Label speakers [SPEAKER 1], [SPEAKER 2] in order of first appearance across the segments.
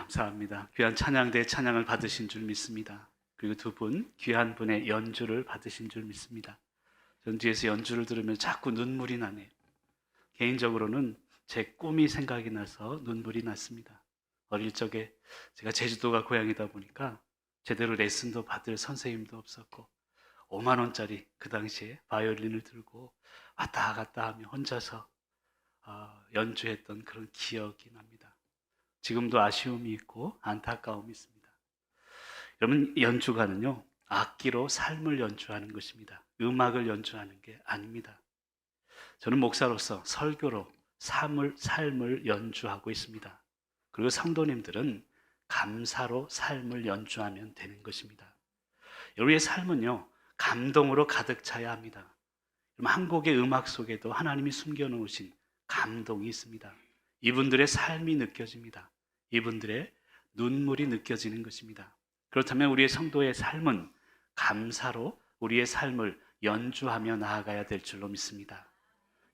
[SPEAKER 1] 감사합니다. 귀한 찬양대 찬양을 받으신 줄 믿습니다. 그리고 두 분 귀한 분의 연주를 받으신 줄 믿습니다. 전 뒤에서 연주를 들으면 자꾸 눈물이 나네요. 개인적으로는 제 꿈이 생각이 나서 눈물이 났습니다. 어릴 적에 제가 제주도가 고향이다 보니까 제대로 레슨도 받을 선생님도 없었고 5만 원짜리 그 당시에 바이올린을 들고 왔다 갔다 하며 혼자서 연주했던 그런 기억이 납니다. 지금도 아쉬움이 있고 안타까움이 있습니다. 여러분, 연주가는요, 악기로 삶을 연주하는 것입니다. 음악을 연주하는 게 아닙니다. 저는 목사로서 설교로 삶을 연주하고 있습니다. 그리고 성도님들은 감사로 삶을 연주하면 되는 것입니다. 우리의 삶은요, 감동으로 가득 차야 합니다. 한국의 음악 속에도 하나님이 숨겨놓으신 감동이 있습니다. 이분들의 삶이 느껴집니다. 이분들의 눈물이 느껴지는 것입니다. 그렇다면 우리의 성도의 삶은 감사로 우리의 삶을 연주하며 나아가야 될 줄로 믿습니다.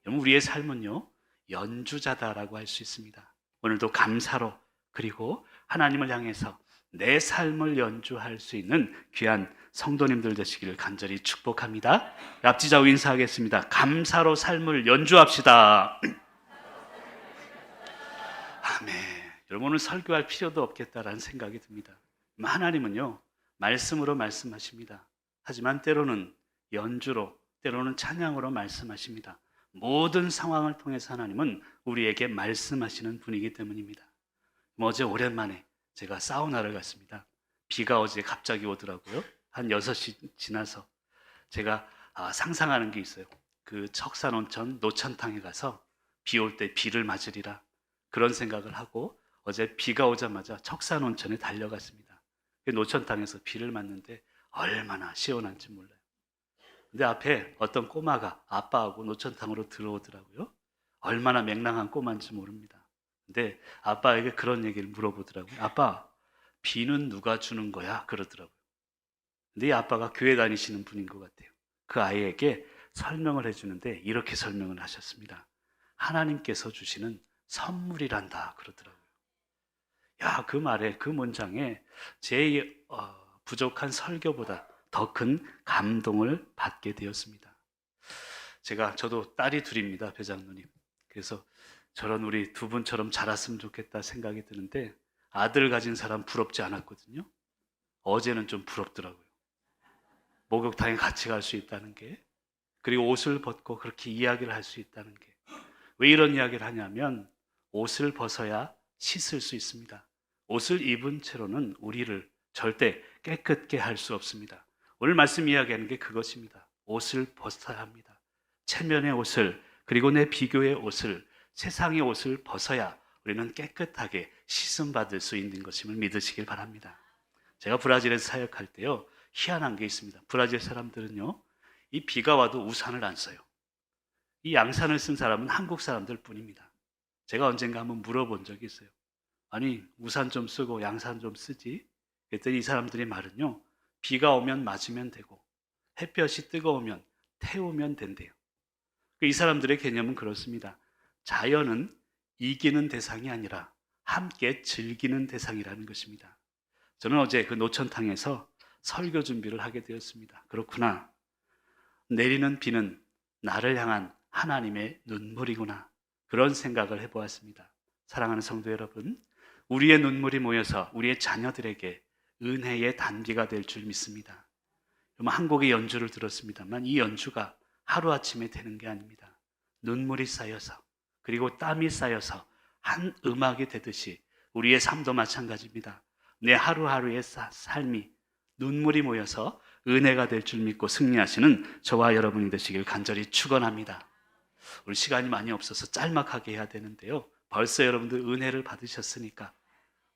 [SPEAKER 1] 여러분, 우리의 삶은요, 연주자다라고 할 수 있습니다. 오늘도 감사로 그리고 하나님을 향해서 내 삶을 연주할 수 있는 귀한 성도님들 되시기를 간절히 축복합니다. 앞뒤 좌우 인사하겠습니다. 감사로 삶을 연주합시다. 아멘. 여러분, 오늘 설교할 필요도 없겠다라는 생각이 듭니다. 하나님은요, 말씀으로 말씀하십니다. 하지만 때로는 연주로, 때로는 찬양으로 말씀하십니다. 모든 상황을 통해서 하나님은 우리에게 말씀하시는 분이기 때문입니다. 어제 오랜만에 제가 사우나를 갔습니다. 비가 어제 갑자기 오더라고요. 한 6시 지나서 제가 상상하는 게 있어요. 그 척산온천 노천탕에 가서 비 올 때 비를 맞으리라, 그런 생각을 하고 어제 비가 오자마자 척산온천에 달려갔습니다. 노천탕에서 비를 맞는데 얼마나 시원한지 몰라요. 근데 앞에 어떤 꼬마가 아빠하고 노천탕으로 들어오더라고요. 얼마나 맹랑한 꼬마인지 모릅니다. 근데 아빠에게 그런 얘기를 물어보더라고요. 아빠, 비는 누가 주는 거야? 그러더라고요. 근데 이 아빠가 교회 다니시는 분인 것 같아요. 그 아이에게 설명을 해주는데 이렇게 설명을 하셨습니다. 하나님께서 주시는 선물이란다, 그러더라고요. 야, 그 말에, 그 문장에 제 부족한 설교보다 더 큰 감동을 받게 되었습니다. 저도 딸이 둘입니다, 배장로님. 그래서 저런 우리 두 분처럼 자랐으면 좋겠다 생각이 드는데 아들 가진 사람 부럽지 않았거든요. 어제는 좀 부럽더라고요. 목욕탕에 같이 갈 수 있다는 게, 그리고 옷을 벗고 그렇게 이야기를 할 수 있다는 게. 왜 이런 이야기를 하냐면 옷을 벗어야 씻을 수 있습니다. 옷을 입은 채로는 우리를 절대 깨끗게 할 수 없습니다. 오늘 말씀 이야기하는 게 그것입니다. 옷을 벗어야 합니다. 체면의 옷을, 그리고 내 비교의 옷을, 세상의 옷을 벗어야 우리는 깨끗하게 씻음받을 수 있는 것임을 믿으시길 바랍니다. 제가 브라질에서 사역할 때요, 희한한 게 있습니다. 브라질 사람들은요, 이 비가 와도 우산을 안 써요. 이 양산을 쓴 사람은 한국 사람들 뿐입니다. 제가 언젠가 한번 물어본 적이 있어요. 아니, 우산 좀 쓰고 양산 좀 쓰지? 그랬더니 이 사람들의 말은요, 비가 오면 맞으면 되고 햇볕이 뜨거우면 태우면 된대요. 이 사람들의 개념은 그렇습니다. 자연은 이기는 대상이 아니라 함께 즐기는 대상이라는 것입니다. 저는 어제 그 노천탕에서 설교 준비를 하게 되었습니다. 그렇구나. 내리는 비는 나를 향한 하나님의 눈물이구나. 그런 생각을 해보았습니다. 사랑하는 성도 여러분, 우리의 눈물이 모여서 우리의 자녀들에게 은혜의 단비가 될 줄 믿습니다. 한 곡의 연주를 들었습니다만 이 연주가 하루아침에 되는 게 아닙니다. 눈물이 쌓여서, 그리고 땀이 쌓여서 한 음악이 되듯이 우리의 삶도 마찬가지입니다. 내 하루하루의 삶이 눈물이 모여서 은혜가 될 줄 믿고 승리하시는 저와 여러분이 되시길 간절히 축원합니다. 우리 시간이 많이 없어서 짤막하게 해야 되는데요, 벌써 여러분들 은혜를 받으셨으니까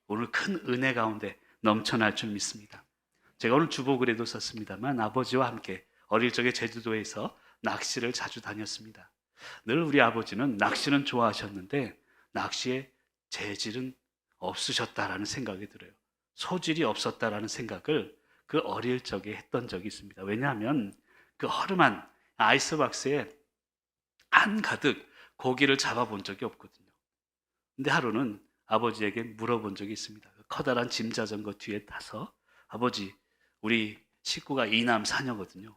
[SPEAKER 1] 오늘 큰 은혜 가운데 넘쳐날 줄 믿습니다. 제가 오늘 주보글에도 썼습니다만 아버지와 함께 어릴 적에 제주도에서 낚시를 자주 다녔습니다. 늘 우리 아버지는 낚시는 좋아하셨는데 낚시에 재질은 없으셨다라는 생각이 들어요. 소질이 없었다라는 생각을 그 어릴 적에 했던 적이 있습니다. 왜냐하면 그 허름한 아이스박스에 한가득 고기를 잡아본 적이 없거든요. 근데 하루는 아버지에게 물어본 적이 있습니다. 커다란 짐 자전거 뒤에 타서 아버지, 우리 식구가 2남 4녀거든요.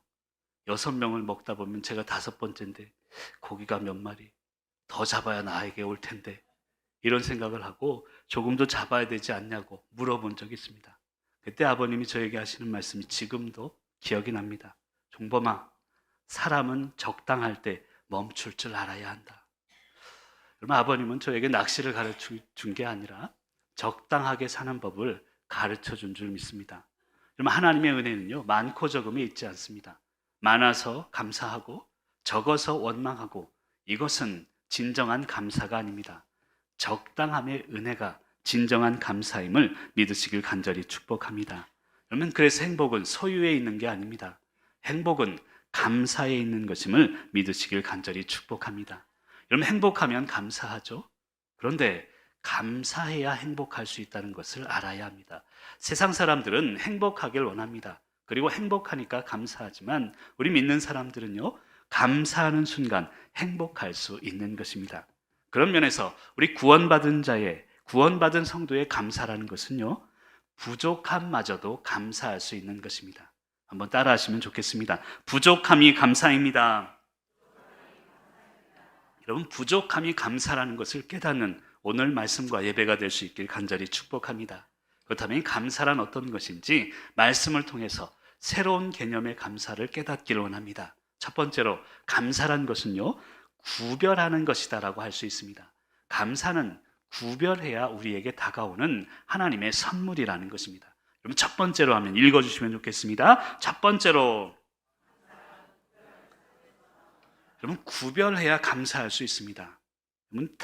[SPEAKER 1] 6명을 먹다 보면 제가 5번째인데 고기가 몇 마리 더 잡아야 나에게 올 텐데 이런 생각을 하고 조금 더 잡아야 되지 않냐고 물어본 적이 있습니다. 그때 아버님이 저에게 하시는 말씀이 지금도 기억이 납니다. 종범아, 사람은 적당할 때 멈출 줄 알아야 한다. 그러면 아버님은 저에게 낚시를 가르쳐 준 게 아니라 적당하게 사는 법을 가르쳐 준 줄 믿습니다. 그러면 하나님의 은혜는요, 많고 적음에 있지 않습니다. 많아서 감사하고 적어서 원망하고 이것은 진정한 감사가 아닙니다. 적당함의 은혜가 진정한 감사임을 믿으시길 간절히 축복합니다. 그러면 그래서 행복은 소유에 있는 게 아닙니다. 행복은 감사에 있는 것임을 믿으시길 간절히 축복합니다. 여러분, 행복하면 감사하죠. 그런데 감사해야 행복할 수 있다는 것을 알아야 합니다. 세상 사람들은 행복하길 원합니다. 그리고 행복하니까 감사하지만 우리 믿는 사람들은요, 감사하는 순간 행복할 수 있는 것입니다. 그런 면에서 우리 구원받은 성도의 감사라는 것은요, 부족함마저도 감사할 수 있는 것입니다. 한번 따라 하시면 좋겠습니다. 부족함이 감사입니다. 여러분, 부족함이 감사라는 것을 깨닫는 오늘 말씀과 예배가 될 수 있길 간절히 축복합니다. 그렇다면 감사란 어떤 것인지 말씀을 통해서 새로운 개념의 감사를 깨닫기를 원합니다. 첫 번째로 감사란 것은요, 구별하는 것이다라고 할 수 있습니다. 감사는 구별해야 우리에게 다가오는 하나님의 선물이라는 것입니다. 그럼 첫 번째로 하면 읽어주시면 좋겠습니다. 첫 번째로, 그러면 구별해야 감사할 수 있습니다. 그러면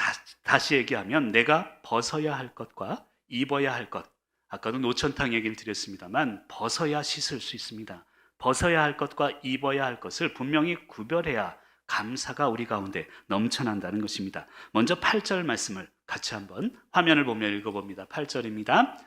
[SPEAKER 1] 다시 얘기하면 내가 벗어야 할 것과 입어야 할 것, 아까도 노천탕 얘기를 드렸습니다만 벗어야 씻을 수 있습니다. 벗어야 할 것과 입어야 할 것을 분명히 구별해야 감사가 우리 가운데 넘쳐난다는 것입니다. 먼저 8절 말씀을 같이 한번 화면을 보며 읽어봅니다. 8절입니다.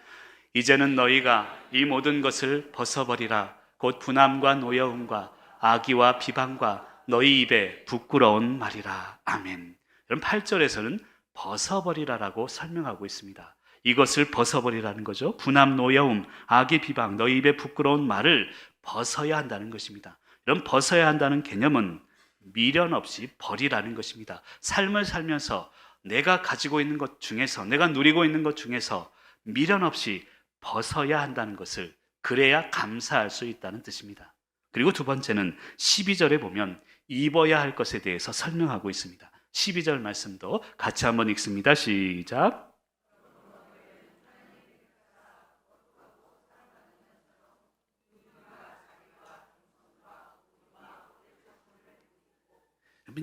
[SPEAKER 1] 이제는 너희가 이 모든 것을 벗어버리라. 곧 분함과 노여움과 악의와 비방과 너희 입에 부끄러운 말이라. 아멘. 여러분, 8절에서는 벗어버리라라고 설명하고 있습니다. 이것을 벗어버리라는 거죠. 분함, 노여움, 악의 비방, 너희 입에 부끄러운 말을 벗어야 한다는 것입니다. 이런 벗어야 한다는 개념은 미련 없이 버리라는 것입니다. 삶을 살면서 내가 가지고 있는 것 중에서, 내가 누리고 있는 것 중에서 미련 없이 벗어야 한다는 것을, 그래야 감사할 수 있다는 뜻입니다. 그리고 두 번째는 12절에 보면 입어야 할 것에 대해서 설명하고 있습니다. 12절 말씀도 같이 한번 읽습니다. 시작.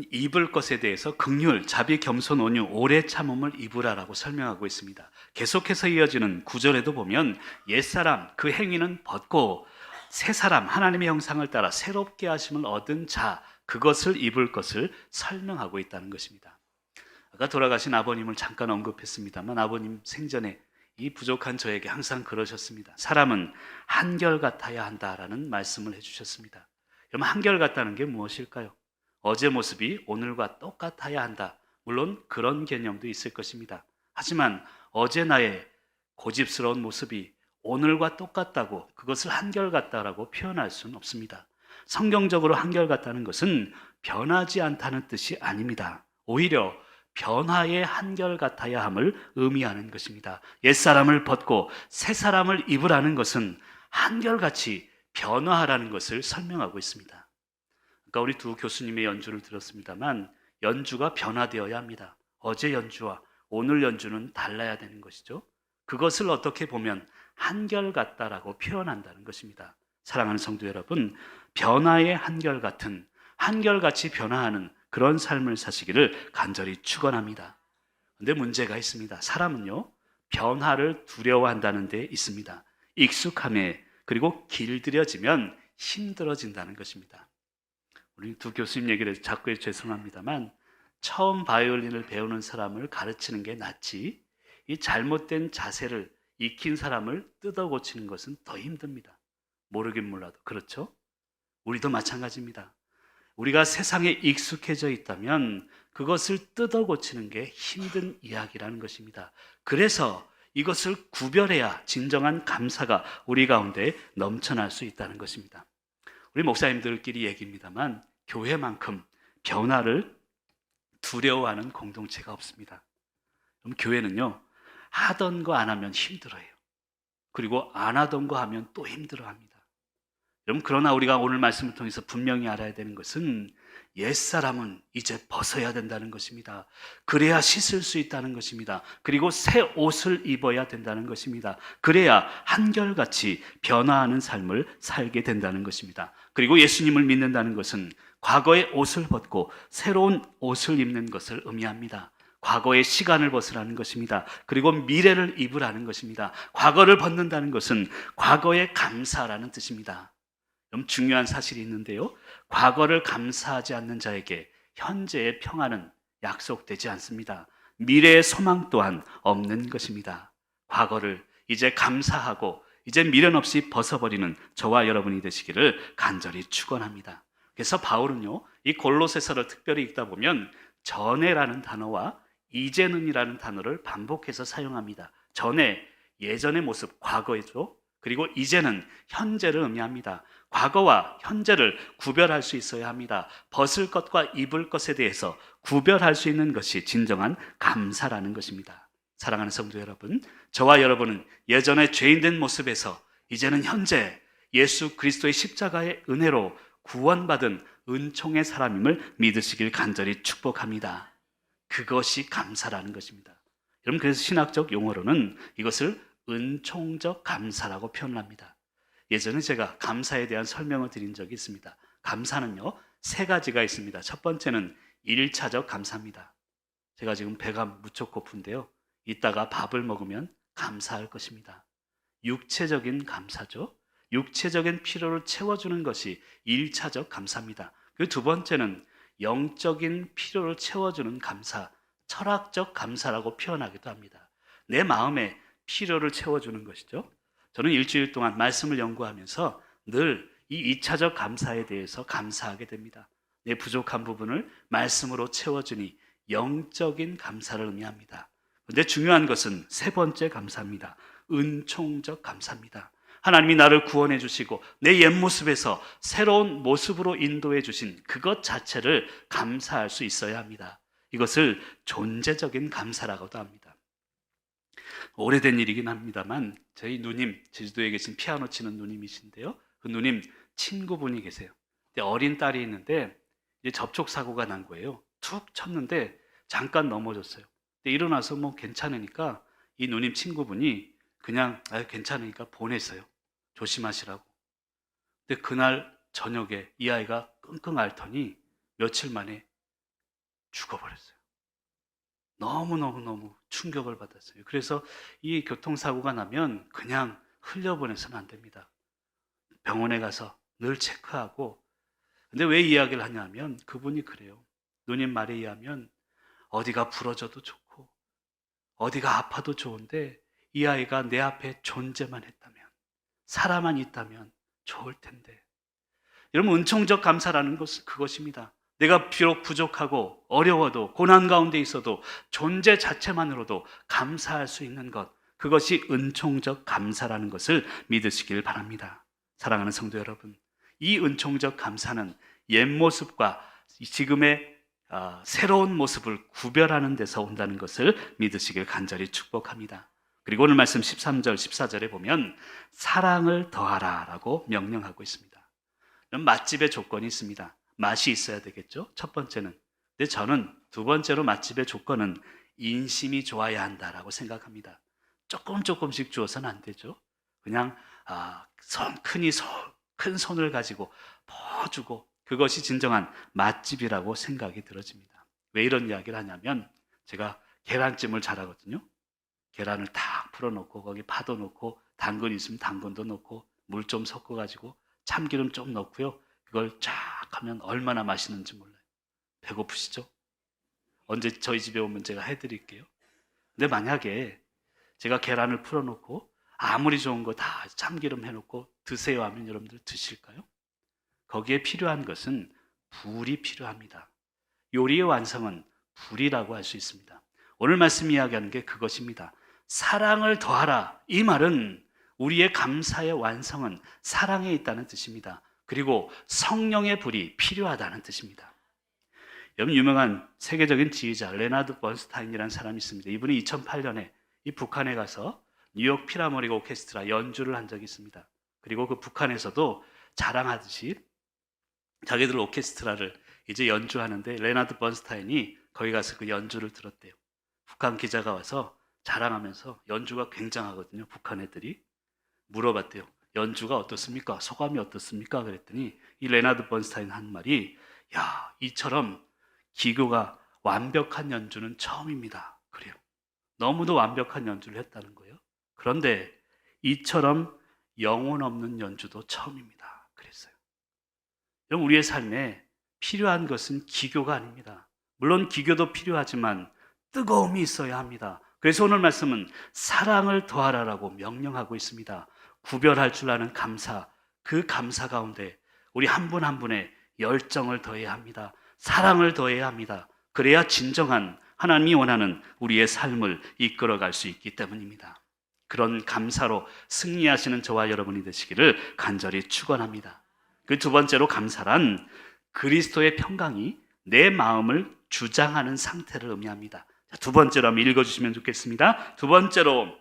[SPEAKER 1] 입을 것에 대해서 긍휼, 자비, 겸손, 온유, 오래 참음을 입으라라고 설명하고 있습니다. 계속해서 이어지는 9절에도 보면 옛사람, 그 행위는 벗고 새 사람, 하나님의 형상을 따라 새롭게 하심을 얻은 자, 그것을 입을 것을 설명하고 있다는 것입니다. 아까 돌아가신 아버님을 잠깐 언급했습니다만 아버님 생전에 이 부족한 저에게 항상 그러셨습니다. 사람은 한결같아야 한다라는 말씀을 해주셨습니다. 그럼 한결같다는 게 무엇일까요? 어제 모습이 오늘과 똑같아야 한다. 물론 그런 개념도 있을 것입니다. 하지만 어제 나의 고집스러운 모습이 오늘과 똑같다고, 그것을 한결같다라고 표현할 수는 없습니다. 성경적으로 한결같다는 것은 변하지 않다는 뜻이 아닙니다. 오히려 변화의 한결같아야 함을 의미하는 것입니다. 옛사람을 벗고 새 사람을 입으라는 것은 한결같이 변화하라는 것을 설명하고 있습니다. 그러니까 우리 두 교수님의 연주를 들었습니다만 연주가 변화되어야 합니다. 어제 연주와 오늘 연주는 달라야 되는 것이죠. 그것을 어떻게 보면 한결같다라고 표현한다는 것입니다. 사랑하는 성도 여러분, 변화의 한결같은, 한결같이 변화하는 그런 삶을 사시기를 간절히 축원합니다. 그런데 문제가 있습니다. 사람은요, 변화를 두려워한다는 데 있습니다. 익숙함에, 그리고 길들여지면 힘들어진다는 것입니다. 우리 두 교수님 얘기를 해서 자꾸 죄송합니다만 처음 바이올린을 배우는 사람을 가르치는 게 낫지, 이 잘못된 자세를 익힌 사람을 뜯어 고치는 것은 더 힘듭니다. 모르긴 몰라도. 그렇죠? 우리도 마찬가지입니다. 우리가 세상에 익숙해져 있다면 그것을 뜯어 고치는 게 힘든 이야기라는 것입니다. 그래서 이것을 구별해야 진정한 감사가 우리 가운데 넘쳐날 수 있다는 것입니다. 우리 목사님들끼리 얘기입니다만 교회만큼 변화를 두려워하는 공동체가 없습니다. 그럼 교회는요, 하던 거 안 하면 힘들어해요. 그리고 안 하던 거 하면 또 힘들어합니다. 여러분, 그러나 우리가 오늘 말씀을 통해서 분명히 알아야 되는 것은 옛사람은 이제 벗어야 된다는 것입니다. 그래야 씻을 수 있다는 것입니다. 그리고 새 옷을 입어야 된다는 것입니다. 그래야 한결같이 변화하는 삶을 살게 된다는 것입니다. 그리고 예수님을 믿는다는 것은 과거의 옷을 벗고 새로운 옷을 입는 것을 의미합니다. 과거의 시간을 벗으라는 것입니다. 그리고 미래를 입으라는 것입니다. 과거를 벗는다는 것은 과거의 감사라는 뜻입니다. 좀 중요한 사실이 있는데요, 과거를 감사하지 않는 자에게 현재의 평안은 약속되지 않습니다. 미래의 소망 또한 없는 것입니다. 과거를 이제 감사하고 이제 미련 없이 벗어버리는 저와 여러분이 되시기를 간절히 축원합니다. 그래서 바울은요, 이 골로새서를 특별히 읽다 보면 전에라는 단어와 이제는이라는 단어를 반복해서 사용합니다. 전에, 예전의 모습, 과거이죠. 그리고 이제는 현재를 의미합니다. 과거와 현재를 구별할 수 있어야 합니다. 벗을 것과 입을 것에 대해서 구별할 수 있는 것이 진정한 감사라는 것입니다. 사랑하는 성도 여러분, 저와 여러분은 예전에 죄인된 모습에서 이제는 현재 예수 그리스도의 십자가의 은혜로 구원받은 은총의 사람임을 믿으시길 간절히 축복합니다. 그것이 감사라는 것입니다. 여러분, 그래서 신학적 용어로는 이것을 은총적 감사라고 표현합니다. 예전에 제가 감사에 대한 설명을 드린 적이 있습니다. 감사는요, 세 가지가 있습니다. 첫 번째는 1차적 감사입니다. 제가 지금 배가 무척 고픈데요, 이따가 밥을 먹으면 감사할 것입니다. 육체적인 감사죠. 육체적인 필요를 채워주는 것이 1차적 감사입니다. 그 두 번째는 영적인 필요를 채워주는 감사, 철학적 감사라고 표현하기도 합니다. 내 마음의 필요를 채워주는 것이죠. 저는 일주일 동안 말씀을 연구하면서 늘 이 2차적 감사에 대해서 감사하게 됩니다. 내 부족한 부분을 말씀으로 채워주니 영적인 감사를 의미합니다. 그런데 중요한 것은 세 번째 감사입니다. 은총적 감사입니다. 하나님이 나를 구원해 주시고 내 옛 모습에서 새로운 모습으로 인도해 주신 그것 자체를 감사할 수 있어야 합니다. 이것을 존재적인 감사라고도 합니다. 오래된 일이긴 합니다만 저희 누님, 제주도에 계신 피아노 치는 누님이신데요, 그 누님 친구분이 계세요. 근데 어린 딸이 있는데 이제 접촉 사고가 난 거예요. 툭 쳤는데 잠깐 넘어졌어요. 근데 일어나서 뭐 괜찮으니까 이 누님 친구분이 그냥 괜찮으니까 보냈어요. 조심하시라고. 근데 그날 저녁에 이 아이가 끙끙 앓더니 며칠 만에 죽어버렸어요. 너무너무 충격을 받았어요. 그래서 이 교통사고가 나면 그냥 흘려보내서는 안 됩니다. 병원에 가서 늘 체크하고. 근데 왜 이야기를 하냐면 그분이 그래요. 누님 말에 의하면 어디가 부러져도 좋고 어디가 아파도 좋은데 이 아이가 내 앞에 존재만 했다면, 살아만 있다면 좋을 텐데. 여러분, 은총적 감사라는 것은 그것입니다. 내가 비록 부족하고 어려워도 고난 가운데 있어도 존재 자체만으로도 감사할 수 있는 것, 그것이 은총적 감사라는 것을 믿으시길 바랍니다. 사랑하는 성도 여러분, 이 은총적 감사는 옛 모습과 지금의 새로운 모습을 구별하는 데서 온다는 것을 믿으시길 간절히 축복합니다. 그리고 오늘 말씀 13절, 14절에 보면 사랑을 더하라 라고 명령하고 있습니다. 맛집의 조건이 있습니다. 맛이 있어야 되겠죠, 첫 번째는. 근데 저는 두 번째로 맛집의 조건은 인심이 좋아야 한다라고 생각합니다. 조금씩 주어서는 안 되죠. 그냥 큰 손을 가지고 퍼주고, 그것이 진정한 맛집이라고 생각이 들어집니다. 왜 이런 이야기를 하냐면 제가 계란찜을 잘하거든요. 계란을 탁 풀어놓고 거기 파도 넣고 당근 있으면 당근도 넣고 물 좀 섞어가지고 참기름 좀 넣고요, 그걸 쫙 하면 얼마나 맛있는지 몰라요. 배고프시죠? 언제 저희 집에 오면 제가 해드릴게요. 근데 만약에 제가 계란을 풀어놓고 아무리 좋은 거 다 참기름 해놓고 드세요 하면 여러분들 드실까요? 거기에 필요한 것은 불이 필요합니다. 요리의 완성은 불이라고 할 수 있습니다. 오늘 말씀 이야기하는 게 그것입니다. 사랑을 더하라. 이 말은 우리의 감사의 완성은 사랑에 있다는 뜻입니다. 그리고 성령의 불이 필요하다는 뜻입니다. 여러분, 유명한 세계적인 지휘자 레나드 번스타인이라는 사람이 있습니다. 이분이 2008년에 이 북한에 가서 뉴욕 필하모닉 오케스트라 연주를 한 적이 있습니다. 그리고 그 북한에서도 자랑하듯이 자기들 오케스트라를 이제 연주하는데 레나드 번스타인이 거기 가서 그 연주를 들었대요. 북한 기자가 와서 자랑하면서 연주가 굉장하거든요. 북한 애들이 물어봤대요. 연주가 어떻습니까? 소감이 어떻습니까? 그랬더니 이 레나드 번스타인 한 말이, 야, 이처럼 기교가 완벽한 연주는 처음입니다. 그래요. 너무도 완벽한 연주를 했다는 거예요. 그런데 이처럼 영혼 없는 연주도 처음입니다. 그랬어요. 여러분, 우리의 삶에 필요한 것은 기교가 아닙니다. 물론 기교도 필요하지만 뜨거움이 있어야 합니다. 그래서 오늘 말씀은 사랑을 더하라라고 명령하고 있습니다. 구별할 줄 아는 감사, 그 감사 가운데 우리 한 분 한 분의 열정을 더해야 합니다. 사랑을 더해야 합니다. 그래야 진정한 하나님이 원하는 우리의 삶을 이끌어갈 수 있기 때문입니다. 그런 감사로 승리하시는 저와 여러분이 되시기를 간절히 축원합니다. 그 두 번째로 감사란 그리스도의 평강이 내 마음을 주장하는 상태를 의미합니다. 두 번째로 한번 읽어주시면 좋겠습니다. 두 번째로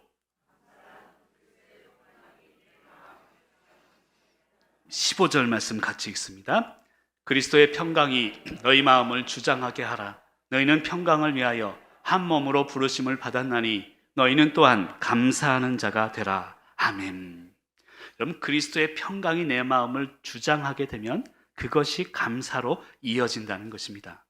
[SPEAKER 1] 15절 말씀 같이 읽습니다. 그리스도의 평강이 너희 마음을 주장하게 하라. 너희는 평강을 위하여 한 몸으로 부르심을 받았나니 너희는 또한 감사하는 자가 되라. 아멘. 여러분, 그리스도의 평강이 내 마음을 주장하게 되면 그것이 감사로 이어진다는 것입니다.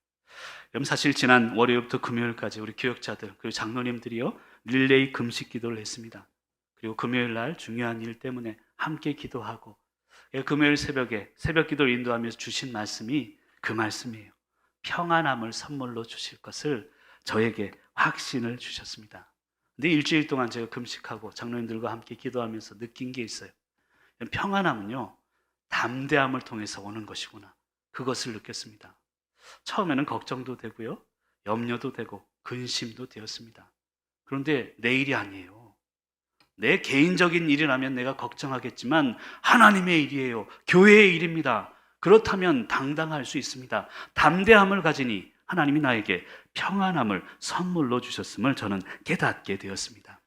[SPEAKER 1] 여러분, 사실 지난 월요일부터 금요일까지 우리 교역자들 그리고 장로님들이요 릴레이 금식 기도를 했습니다. 그리고 금요일 날 중요한 일 때문에 함께 기도하고 금요일 새벽에 새벽 기도를 인도하면서 주신 말씀이 그 말씀이에요. 평안함을 선물로 주실 것을 저에게 확신을 주셨습니다. 근데 일주일 동안 제가 금식하고 장로님들과 함께 기도하면서 느낀 게 있어요. 평안함은요 담대함을 통해서 오는 것이구나. 그것을 느꼈습니다. 처음에는 걱정도 되고요 염려도 되고 근심도 되었습니다. 그런데 내 일이 아니에요. 내 개인적인 일이라면 내가 걱정하겠지만 하나님의 일이에요. 교회의 일입니다. 그렇다면 당당할 수 있습니다. 담대함을 가지니 하나님이 나에게 평안함을 선물로 주셨음을 저는 깨닫게 되었습니다.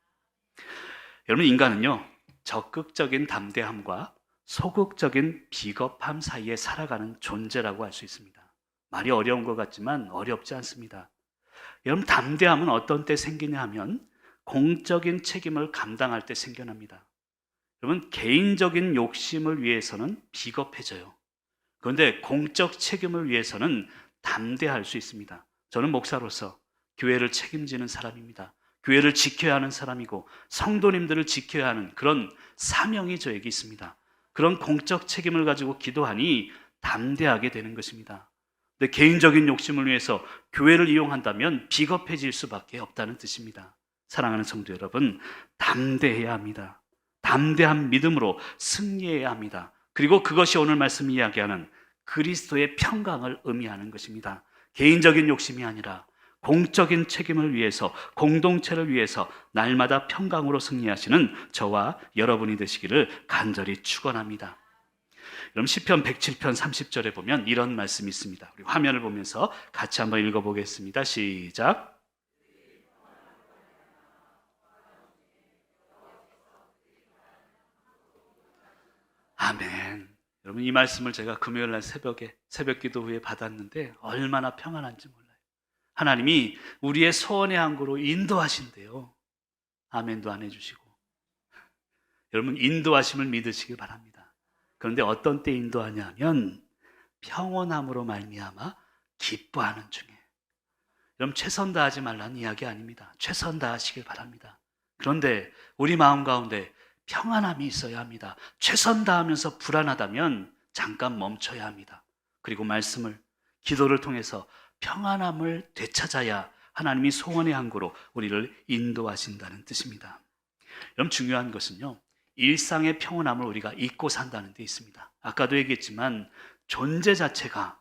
[SPEAKER 1] 여러분, 인간은요 적극적인 담대함과 소극적인 비겁함 사이에 살아가는 존재라고 할 수 있습니다. 말이 어려운 것 같지만 어렵지 않습니다. 여러분, 담대함은 어떤 때 생기냐 하면 공적인 책임을 감당할 때 생겨납니다. 여러분, 개인적인 욕심을 위해서는 비겁해져요. 그런데 공적 책임을 위해서는 담대할 수 있습니다. 저는 목사로서 교회를 책임지는 사람입니다. 교회를 지켜야 하는 사람이고 성도님들을 지켜야 하는 그런 사명이 저에게 있습니다. 그런 공적 책임을 가지고 기도하니 담대하게 되는 것입니다. 근데 개인적인 욕심을 위해서 교회를 이용한다면 비겁해질 수밖에 없다는 뜻입니다. 사랑하는 성도 여러분, 담대해야 합니다. 담대한 믿음으로 승리해야 합니다. 그리고 그것이 오늘 말씀 이야기하는 그리스도의 평강을 의미하는 것입니다. 개인적인 욕심이 아니라 공적인 책임을 위해서, 공동체를 위해서 날마다 평강으로 승리하시는 저와 여러분이 되시기를 간절히 축원합니다. 여러분, 시편 107편 30절에 보면 이런 말씀이 있습니다. 우리 화면을 보면서 같이 한번 읽어보겠습니다. 시작. 아멘. 여러분, 이 말씀을 제가 금요일 날 새벽에 새벽 기도 후에 받았는데 얼마나 평안한지 몰라요. 하나님이 우리의 소원의 항구로 인도하신대요. 아멘도 안 해주시고. 여러분, 인도하심을 믿으시길 바랍니다. 그런데 어떤 때 인도하냐 하면 평온함으로 말미암아 기뻐하는 중에. 여러분, 최선 다하지 말라는 이야기 아닙니다. 최선 다하시길 바랍니다. 그런데 우리 마음 가운데 평안함이 있어야 합니다. 최선 다하면서 불안하다면 잠깐 멈춰야 합니다. 그리고 말씀을, 기도를 통해서 평안함을 되찾아야 하나님이 소원의 항구로 우리를 인도하신다는 뜻입니다. 여러분, 중요한 것은요 일상의 평온함을 우리가 잊고 산다는 데 있습니다. 아까도 얘기했지만 존재 자체가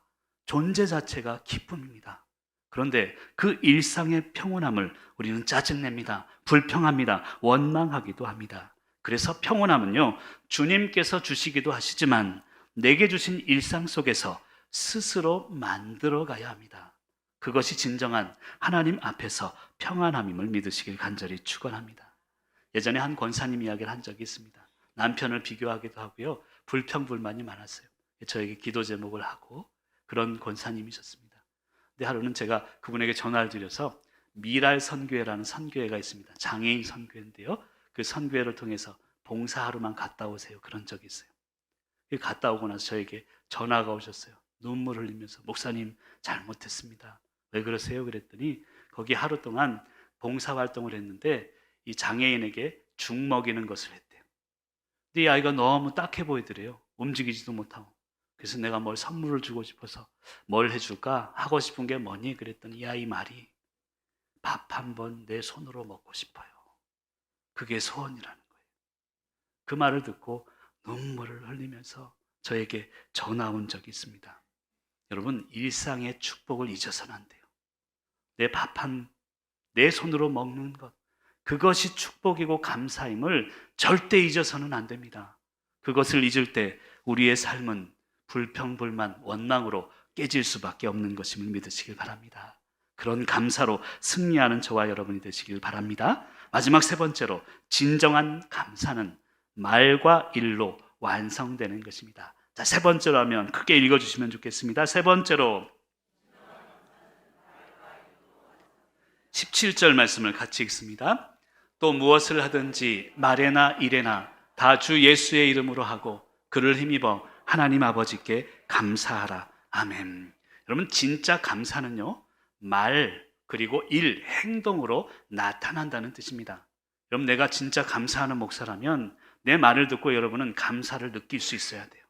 [SPEAKER 1] 기쁨입니다. 그런데 그 일상의 평온함을 우리는 짜증냅니다. 불평합니다. 원망하기도 합니다. 그래서 평온함은요, 주님께서 주시기도 하시지만 내게 주신 일상 속에서 스스로 만들어 가야 합니다. 그것이 진정한 하나님 앞에서 평안함임을 믿으시길 간절히 축원합니다. 예전에 한 권사님 이야기를 한 적이 있습니다. 남편을 비교하기도 하고요, 불평불만이 많았어요. 저에게 기도 제목을 하고 그런 권사님이셨습니다. 근데 하루는 제가 그분에게 전화를 드려서 미랄 선교회라는 선교회가 있습니다. 장애인 선교회인데요, 그 선교회를 통해서 봉사하러만 갔다 오세요, 그런 적이 있어요. 갔다 오고 나서 저에게 전화가 오셨어요. 눈물 흘리면서, 목사님 잘못했습니다. 왜 그러세요? 그랬더니 거기 하루 동안 봉사활동을 했는데 이 장애인에게 죽 먹이는 것을 했대요. 근데 이 아이가 너무 딱해 보이더래요. 움직이지도 못하고. 그래서 내가 뭘 선물을 주고 싶어서 뭘 해줄까? 하고 싶은 게 뭐니? 그랬더니 이 아이 말이 밥 한 번 내 손으로 먹고 싶어요. 그게 소원이라는 거예요. 그 말을 듣고 눈물을 흘리면서 저에게 전화 온 적이 있습니다. 여러분, 일상의 축복을 잊어서는 안 돼요. 내 손으로 먹는 것, 그것이 축복이고 감사임을 절대 잊어서는 안 됩니다. 그것을 잊을 때 우리의 삶은 불평불만, 원망으로 깨질 수밖에 없는 것임을 믿으시길 바랍니다. 그런 감사로 승리하는 저와 여러분이 되시길 바랍니다. 마지막 세 번째로, 진정한 감사는 말과 일로 완성되는 것입니다. 자, 세 번째로 하면 크게 읽어주시면 좋겠습니다. 세 번째로 17절 말씀을 같이 읽습니다. 또 무엇을 하든지 말에나 일에나 다 주 예수의 이름으로 하고 그를 힘입어 하나님 아버지께 감사하라. 아멘. 여러분, 진짜 감사는요, 말 그리고 일, 행동으로 나타난다는 뜻입니다. 여러분, 내가 진짜 감사하는 목사라면 내 말을 듣고 여러분은 감사를 느낄 수 있어야 돼요.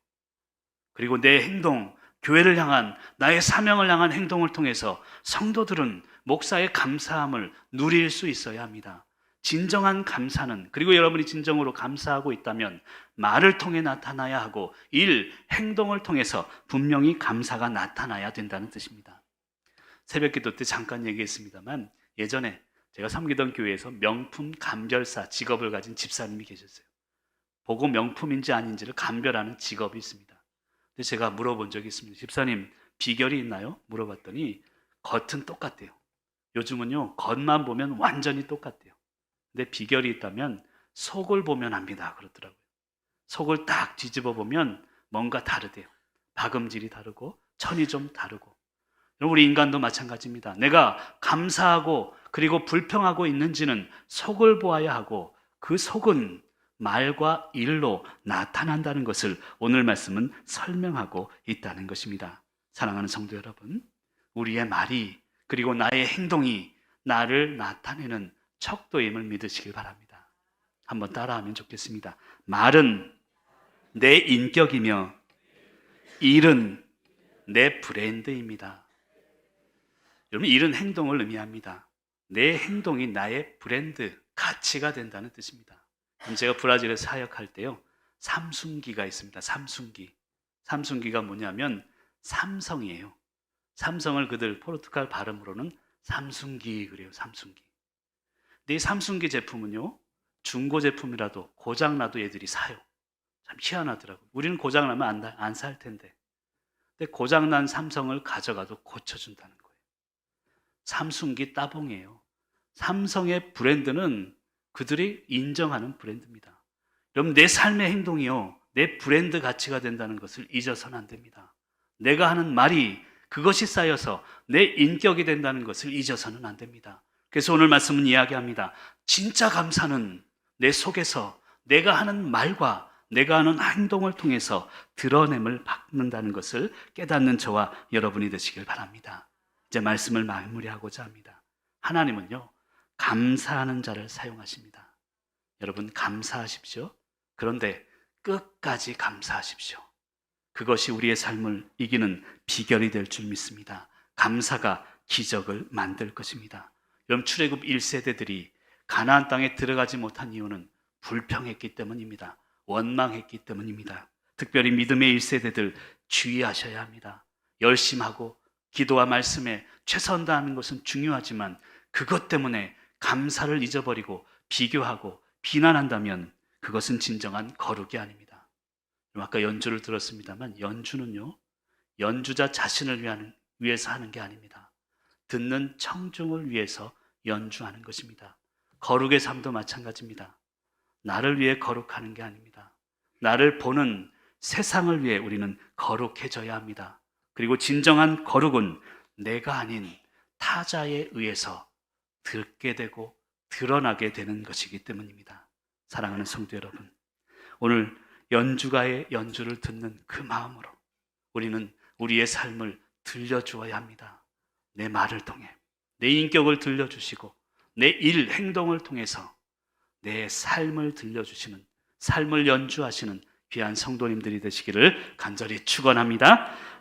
[SPEAKER 1] 그리고 내 행동, 교회를 향한, 나의 사명을 향한 행동을 통해서 성도들은 목사의 감사함을 누릴 수 있어야 합니다. 진정한 감사는, 그리고 여러분이 진정으로 감사하고 있다면 말을 통해 나타나야 하고 일, 행동을 통해서 분명히 감사가 나타나야 된다는 뜻입니다. 새벽기도 때 잠깐 얘기했습니다만, 예전에 제가 섬기던 교회에서 명품 감별사 직업을 가진 집사님이 계셨어요. 보고 명품인지 아닌지를 감별하는 직업이 있습니다. 근데 제가 물어본 적이 있습니다. 집사님, 비결이 있나요? 물어봤더니 겉은 똑같대요. 요즘은요, 겉만 보면 완전히 똑같대요. 근데 비결이 있다면 속을 보면 압니다, 그러더라고요. 속을 딱 뒤집어 보면 뭔가 다르대요. 박음질이 다르고 천이 좀 다르고. 우리 인간도 마찬가지입니다. 내가 감사하고 그리고 불평하고 있는지는 속을 보아야 하고, 그 속은 말과 일로 나타난다는 것을 오늘 말씀은 설명하고 있다는 것입니다. 사랑하는 성도 여러분, 우리의 말이 그리고 나의 행동이 나를 나타내는 척도임을 믿으시길 바랍니다. 한번 따라하면 좋겠습니다. 말은 내 인격이며 일은 내 브랜드입니다. 여러분, 일은 행동을 의미합니다. 내 행동이 나의 브랜드, 가치가 된다는 뜻입니다. 제가 브라질에 사역할 때요, 삼순기가 있습니다. 삼순기가 뭐냐면 삼성이에요. 삼성을 그들 포르투갈 발음으로는 삼순기 그래요. 삼순기. 근데 이 삼순기 제품은요, 중고 제품이라도 고장나도 얘들이 사요. 참 희한하더라고요. 우리는 고장나면 안 살 텐데. 근데 고장난 삼성을 가져가도 고쳐준다는 거예요. 삼순기 따봉이에요. 삼성의 브랜드는 그들이 인정하는 브랜드입니다. 여러분, 내 삶의 행동이요, 내 브랜드 가치가 된다는 것을 잊어서는 안 됩니다. 내가 하는 말이 그것이 쌓여서 내 인격이 된다는 것을 잊어서는 안 됩니다. 그래서 오늘 말씀은 이야기합니다. 진짜 감사는 내 속에서 내가 하는 말과 내가 하는 행동을 통해서 드러냄을 받는다는 것을 깨닫는 저와 여러분이 되시길 바랍니다. 이제 말씀을 마무리하고자 합니다. 하나님은요, 감사하는 자를 사용하십니다. 여러분, 감사하십시오. 그런데 끝까지 감사하십시오. 그것이 우리의 삶을 이기는 비결이 될 줄 믿습니다. 감사가 기적을 만들 것입니다. 여러분, 출애굽 1세대들이 가나안 땅에 들어가지 못한 이유는 불평했기 때문입니다. 원망했기 때문입니다. 특별히 믿음의 1세대들 주의하셔야 합니다. 열심하고 기도와 말씀에 최선 다하는 것은 중요하지만 그것 때문에 감사를 잊어버리고 비교하고 비난한다면 그것은 진정한 거룩이 아닙니다. 아까 연주를 들었습니다만 연주는요, 연주자 자신을 위해서 하는 게 아닙니다. 듣는 청중을 위해서 연주하는 것입니다. 거룩의 삶도 마찬가지입니다. 나를 위해 거룩하는 게 아닙니다. 나를 보는 세상을 위해 우리는 거룩해져야 합니다. 그리고 진정한 거룩은 내가 아닌 타자에 의해서 듣게 되고 드러나게 되는 것이기 때문입니다. 사랑하는 성도 여러분, 오늘 연주가의 연주를 듣는 그 마음으로 우리는 우리의 삶을 들려주어야 합니다. 내 말을 통해, 내 인격을 들려주시고 내 일, 행동을 통해서 내 삶을 들려주시는, 삶을 연주하시는 귀한 성도님들이 되시기를 간절히 축원합니다.